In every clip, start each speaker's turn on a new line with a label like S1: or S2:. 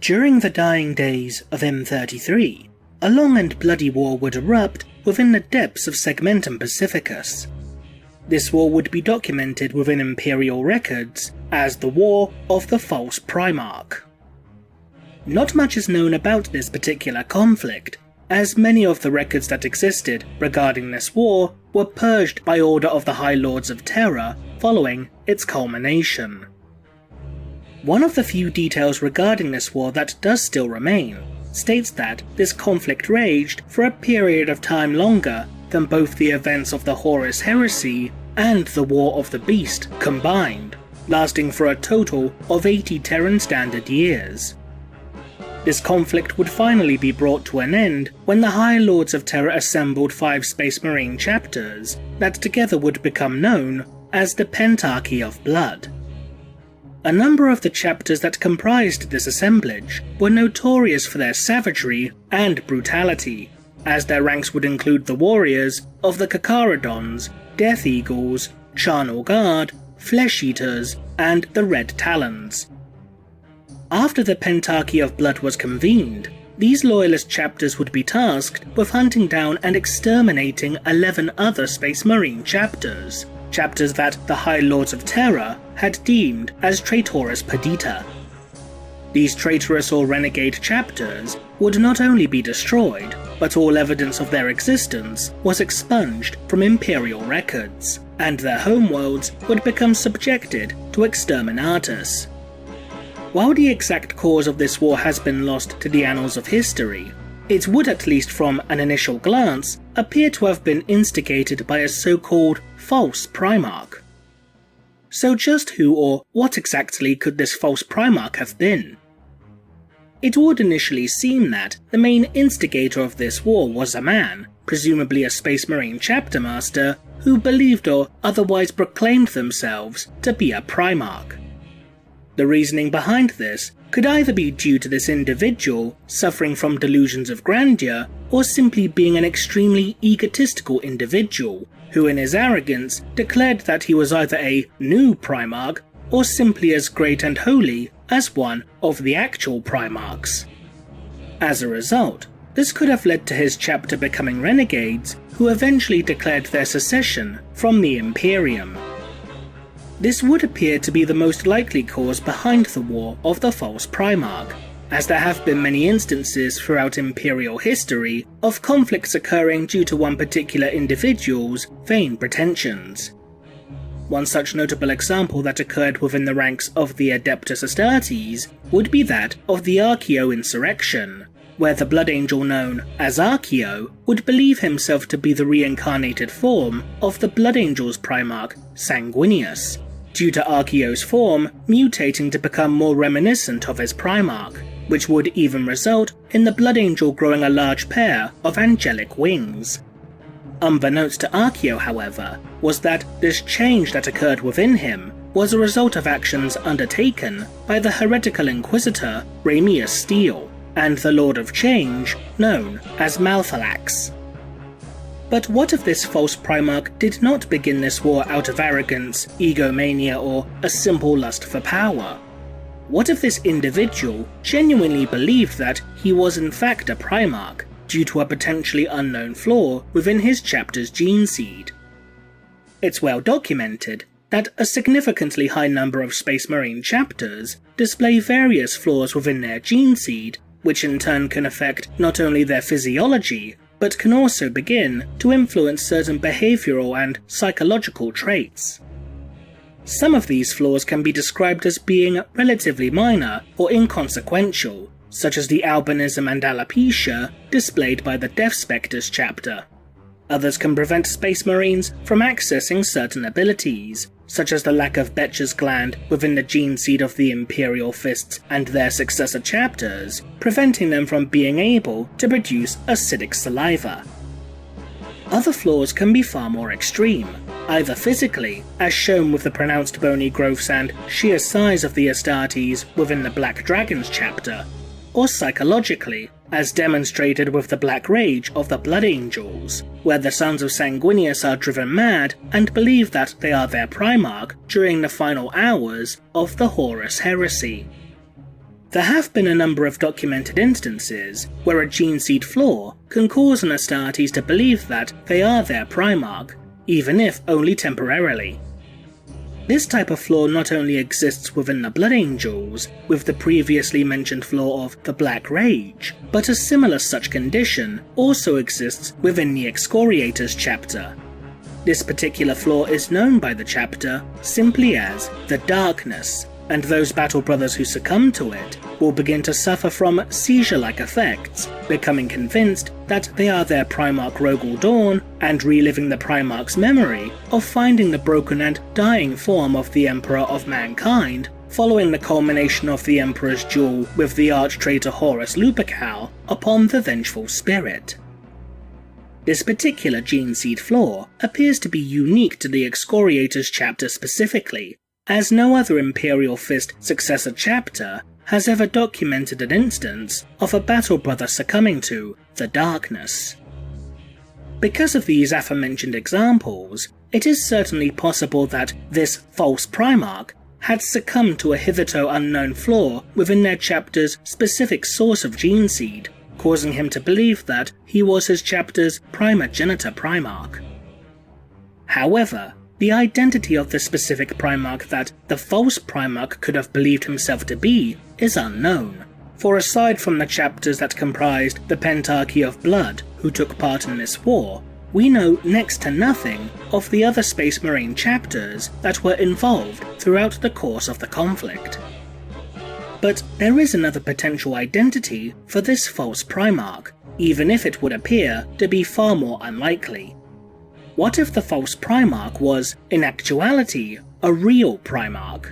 S1: During the dying days of M33, a long and bloody war would erupt within the depths of Segmentum Pacificus. This war would be documented within Imperial records as the War of the False Primarch. Not much is known about this particular conflict, as many of the records that existed regarding this war were purged by order of the High Lords of Terror following its culmination. One of the few details regarding this war that does still remain states that this conflict raged for a period of time longer than both the events of the Horus Heresy and the War of the Beast combined, lasting for a total of 80 Terran Standard years. This conflict would finally be brought to an end when the High Lords of Terror assembled 5 Space Marine chapters that together would become known as the Pentarchy of Blood. A number of the chapters that comprised this assemblage were notorious for their savagery and brutality, as their ranks would include the warriors of the Kakaradons, Death Eagles, Charnel Guard, Flesh Eaters, and the Red Talons. After the Pentarchy of Blood was convened, these loyalist chapters would be tasked with hunting down and exterminating 11 other Space Marine chapters that the High Lords of Terror had deemed as traitorous perdita. These traitorous or renegade chapters would not only be destroyed, but all evidence of their existence was expunged from Imperial records, and their homeworlds would become subjected to exterminatus. While the exact cause of this war has been lost to the annals of history, it would, at least from an initial glance, appear to have been instigated by a so-called False Primarch. So just who or what exactly could this False Primarch have been? It would initially seem that the main instigator of this war was a man, presumably a Space Marine chapter master, who believed or otherwise proclaimed themselves to be a Primarch. The reasoning behind this could either be due to this individual suffering from delusions of grandeur, or simply being an extremely egotistical individual who in his arrogance declared that he was either a new Primarch or simply as great and holy as one of the actual Primarchs. As a result, this could have led to his chapter becoming renegades who eventually declared their secession from the Imperium. This would appear to be the most likely cause behind the War of the False Primarch, as there have been many instances throughout Imperial history of conflicts occurring due to one particular individual's vain pretensions. One such notable example that occurred within the ranks of the Adeptus Astartes would be that of the Archeo insurrection, where the Blood Angel known as Archeo would believe himself to be the reincarnated form of the Blood Angel's Primarch Sanguinius, due to Archeo's form mutating to become more reminiscent of his Primarch, which would even result in the Blood Angel growing a large pair of angelic wings. Unbeknownst to Archeo, however, was that this change that occurred within him was a result of actions undertaken by the heretical inquisitor Ramius Steele and the Lord of Change known as Malphalax. But what if this False Primarch did not begin this war out of arrogance, egomania, or a simple lust for power? What if this individual genuinely believed that he was in fact a Primarch due to a potentially unknown flaw within his chapter's gene seed? It's well documented that a significantly high number of Space Marine chapters display various flaws within their gene seed, which in turn can affect not only their physiology, but can also begin to influence certain behavioral and psychological traits. Some of these flaws can be described as being relatively minor or inconsequential, such as the albinism and alopecia displayed by the Death Spectres chapter. Others can prevent Space Marines from accessing certain abilities, such as the lack of Betcher's gland within the gene seed of the Imperial Fists and their successor chapters, preventing them from being able to produce acidic saliva. Other flaws can be far more extreme, either physically, as shown with the pronounced bony growths and sheer size of the Astartes within the Black Dragons chapter, or psychologically, as demonstrated with the Black Rage of the Blood Angels, where the sons of Sanguinius are driven mad and believe that they are their Primarch during the final hours of the Horus Heresy. There have been a number of documented instances where a gene seed flaw can cause an Astartes to believe that they are their Primarch, even if only temporarily. This type of flaw not only exists within the Blood Angels, with the previously mentioned flaw of the Black Rage, but a similar such condition also exists within the Excoriators chapter. This particular flaw is known by the chapter simply as the Darkness, and those battle brothers who succumb to it will begin to suffer from seizure-like effects, becoming convinced that they are their Primarch Rogel Dawn, and reliving the Primarch's memory of finding the broken and dying form of the Emperor of Mankind, following the culmination of the Emperor's duel with the arch-traitor Horus Lupercal upon the Vengeful Spirit. This particular gene seed flaw appears to be unique to the Excoriators chapter specifically, as no other Imperial Fist successor chapter has ever documented an instance of a battle brother succumbing to the Darkness. Because of these aforementioned examples, it is certainly possible that this False Primarch had succumbed to a hitherto unknown flaw within their chapter's specific source of gene seed, causing him to believe that he was his chapter's primogenitor Primarch. However, the identity of the specific Primarch that the False Primarch could have believed himself to be is unknown, for aside from the chapters that comprised the Pentarchy of Blood who took part in this war, we know next to nothing of the other Space Marine chapters that were involved throughout the course of the conflict. But there is another potential identity for this False Primarch, even if it would appear to be far more unlikely. What if the False Primarch was, in actuality, a real Primarch?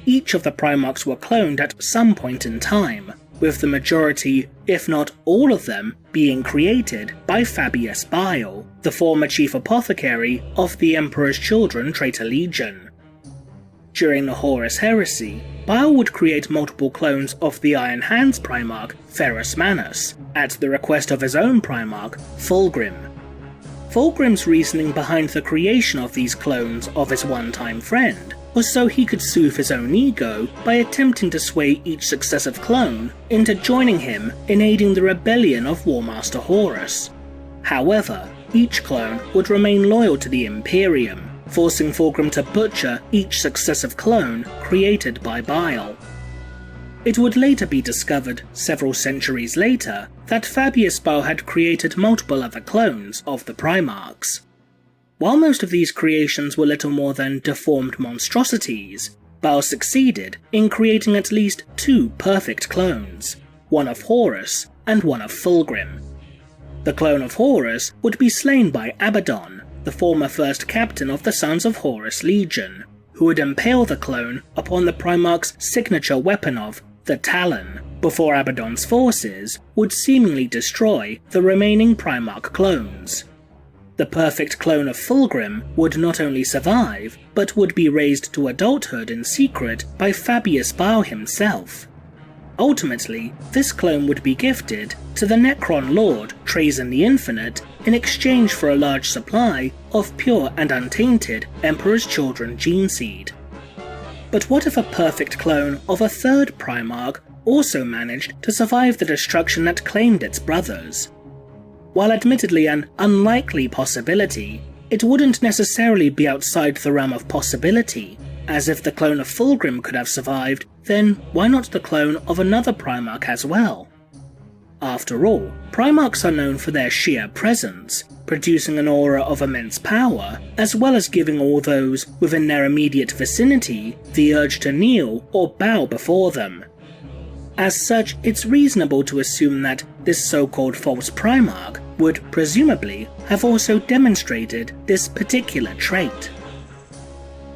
S1: Each of the Primarchs were cloned at some point in time, with the majority, if not all of them, being created by Fabius Bile, the former chief apothecary of the Emperor's Children Traitor Legion. During the Horus Heresy, Bile would create multiple clones of the Iron Hands Primarch Ferrus Manus, at the request of his own Primarch, Fulgrim. Fulgrim's reasoning behind the creation of these clones of his one-time friend was so he could soothe his own ego by attempting to sway each successive clone into joining him in aiding the rebellion of Warmaster Horus. However, each clone would remain loyal to the Imperium, forcing Fulgrim to butcher each successive clone created by Bile. It would later be discovered, several centuries later, that Fabius Bile had created multiple other clones of the Primarchs. While most of these creations were little more than deformed monstrosities, Bile succeeded in creating at least two perfect clones, one of Horus and one of Fulgrim. The clone of Horus would be slain by Abaddon, the former first captain of the Sons of Horus Legion, who would impale the clone upon the Primarch's signature weapon of the Talon, before Abaddon's forces would seemingly destroy the remaining Primarch clones. The perfect clone of Fulgrim would not only survive, but would be raised to adulthood in secret by Fabius Bile himself. Ultimately, this clone would be gifted to the Necron Lord Trazyn the Infinite in exchange for a large supply of pure and untainted Emperor's Children gene seed. But what if a perfect clone of a third Primarch also managed to survive the destruction that claimed its brothers? While admittedly an unlikely possibility, it wouldn't necessarily be outside the realm of possibility, as if the clone of Fulgrim could have survived, then why not the clone of another Primarch as well? After all, Primarchs are known for their sheer presence, producing an aura of immense power, as well as giving all those within their immediate vicinity the urge to kneel or bow before them. As such, it's reasonable to assume that this so-called False Primarch would presumably have also demonstrated this particular trait.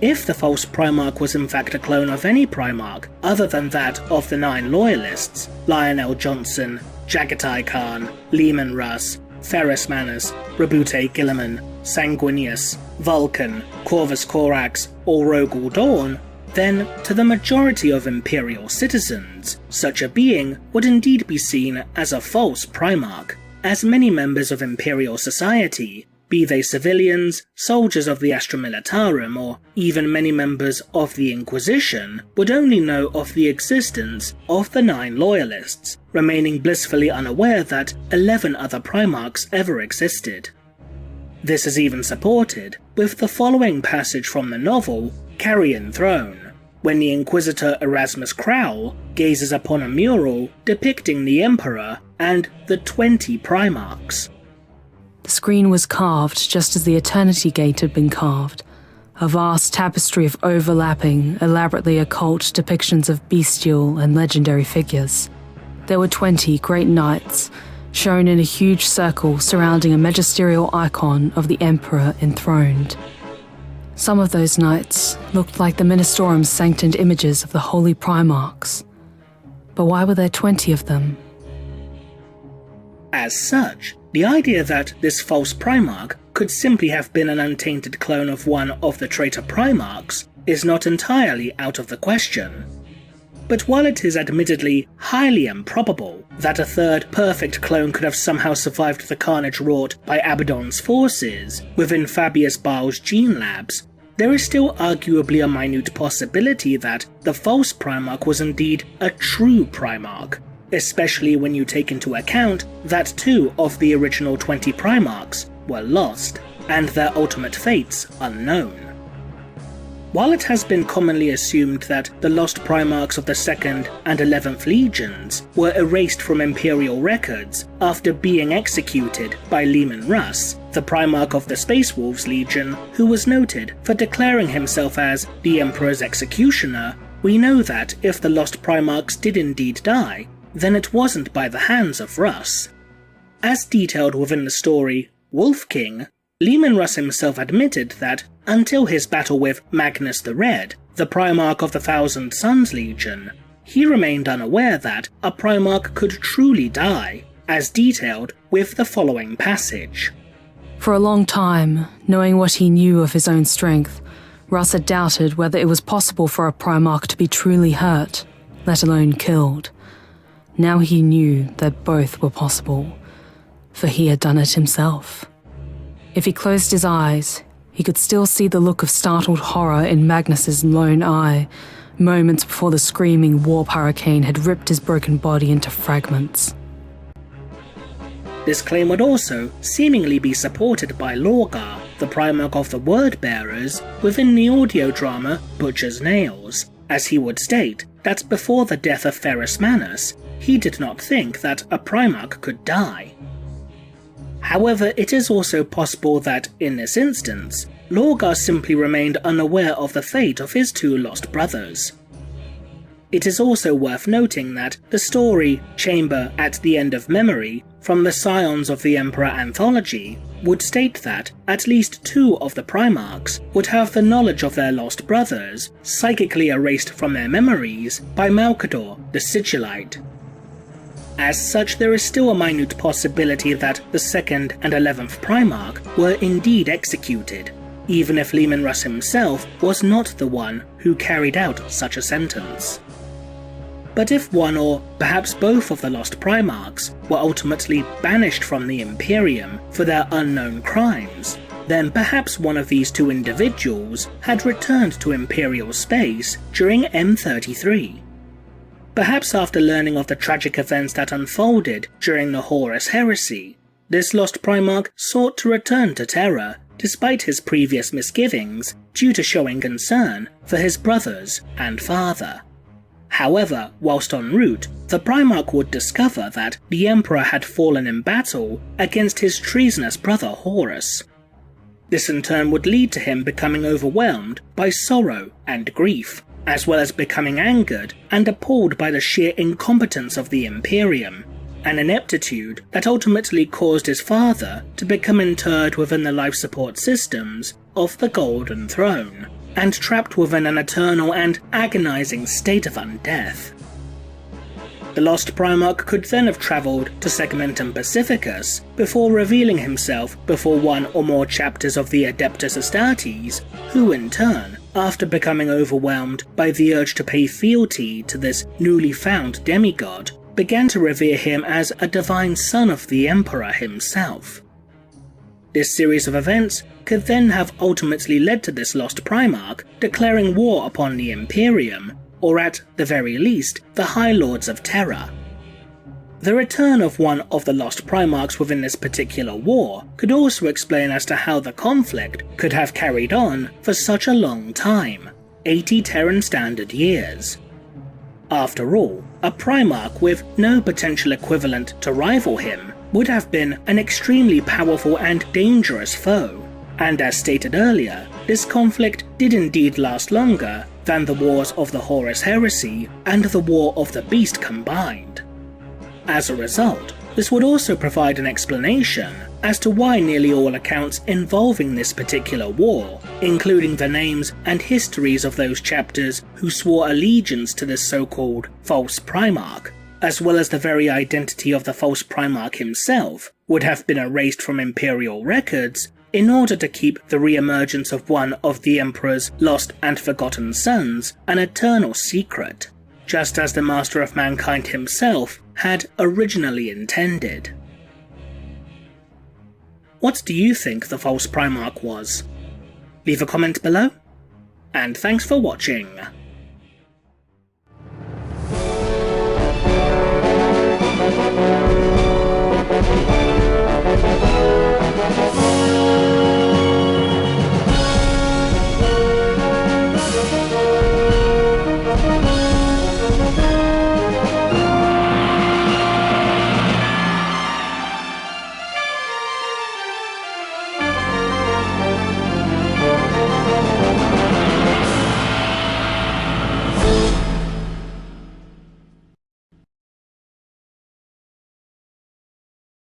S1: If the False Primarch was in fact a clone of any Primarch other than that of the 9 Loyalists, Lionel Johnson, Jagatai Khan, Leman Russ, Ferrus Manus, Rabute Gilliman, Sanguinius, Vulcan, Corvus Corax, or Rogel Dawn, then to the majority of Imperial citizens, such a being would indeed be seen as a False Primarch, as many members of Imperial society be they civilians, soldiers of the Astra Militarum, or even many members of the Inquisition, would only know of the existence of the 9 Loyalists, remaining blissfully unaware that 11 other Primarchs ever existed. This is even supported with the following passage from the novel Carrion Throne, when the Inquisitor Erasmus Crowell gazes upon a mural depicting the Emperor and the 20 Primarchs.
S2: The screen was carved just as the Eternity Gate had been carved, a vast tapestry of overlapping, elaborately occult depictions of bestial and legendary figures. There were 20 great knights, shown in a huge circle surrounding a magisterial icon of the Emperor enthroned. Some of those knights looked like the Ministerum's sanctioned images of the Holy Primarchs. But why were there 20 of them?
S1: As such, the idea that this false Primarch could simply have been an untainted clone of one of the traitor Primarchs is not entirely out of the question. But while it is admittedly highly improbable that a third perfect clone could have somehow survived the carnage wrought by Abaddon's forces within Fabius Baal's gene labs, there is still arguably a minute possibility that the false Primarch was indeed a true Primarch, especially when you take into account that 2 of the original 20 Primarchs were lost, and their ultimate fates unknown. While it has been commonly assumed that the lost Primarchs of the 2nd and 11th Legions were erased from Imperial records after being executed by Leman Russ, the Primarch of the Space Wolves Legion, who was noted for declaring himself as the Emperor's executioner, we know that if the lost Primarchs did indeed die, then it wasn't by the hands of Russ. As detailed within the story Wolf King, Leman Russ himself admitted that until his battle with Magnus the Red, the Primarch of the Thousand Suns Legion, he remained unaware that a Primarch could truly die, as detailed with the following passage.
S2: For a long time, knowing what he knew of his own strength, Russ had doubted whether it was possible for a Primarch to be truly hurt, let alone killed. Now he knew that both were possible, for he had done it himself. If he closed his eyes, he could still see the look of startled horror in Magnus's lone eye, moments before the screaming warp hurricane had ripped his broken body into fragments.
S1: This claim would also seemingly be supported by Lorgar, the Primarch of the Word-Bearers, within the audio drama Butcher's Nails, as he would state that before the death of Ferrus Manus, he did not think that a Primarch could die. However, it is also possible that, in this instance, Lorgar simply remained unaware of the fate of his 2 lost brothers. It is also worth noting that the story Chamber at the End of Memory from the Scions of the Emperor anthology would state that at least 2 of the Primarchs would have the knowledge of their lost brothers psychically erased from their memories by Malcador the Sigillite. As such, there is still a minute possibility that the 2nd and 11th Primarch were indeed executed, even if Leman Russ himself was not the one who carried out such a sentence. But if one or perhaps both of the lost Primarchs were ultimately banished from the Imperium for their unknown crimes, then perhaps one of these 2 individuals had returned to Imperial space during M33. Perhaps after learning of the tragic events that unfolded during the Horus Heresy, this lost Primarch sought to return to Terra despite his previous misgivings due to showing concern for his brothers and father. However, whilst en route, the Primarch would discover that the Emperor had fallen in battle against his treasonous brother Horus. This in turn would lead to him becoming overwhelmed by sorrow and grief, as well as becoming angered and appalled by the sheer incompetence of the Imperium, an ineptitude that ultimately caused his father to become interred within the life support systems of the Golden Throne, and trapped within an eternal and agonizing state of undeath. The lost Primarch could then have travelled to Segmentum Pacificus before revealing himself before one or more chapters of the Adeptus Astartes, who in turn, after becoming overwhelmed by the urge to pay fealty to this newly found demigod, began to revere him as a divine son of the Emperor himself. This series of events could then have ultimately led to this lost Primarch declaring war upon the Imperium, or at the very least, the High Lords of Terror. The return of one of the lost Primarchs within this particular war could also explain as to how the conflict could have carried on for such a long time, 80 Terran Standard years. After all, a Primarch with no potential equivalent to rival him would have been an extremely powerful and dangerous foe, and as stated earlier, this conflict did indeed last longer than the Wars of the Horus Heresy and the War of the Beast combined. As a result, this would also provide an explanation as to why nearly all accounts involving this particular war, including the names and histories of those chapters who swore allegiance to this so-called False Primarch, as well as the very identity of the False Primarch himself, would have been erased from Imperial records in order to keep the re-emergence of one of the Emperor's lost and forgotten sons an eternal secret, just as the Master of Mankind himself had originally intended. What do you think the False Primarch was? Leave a comment below, and thanks for watching.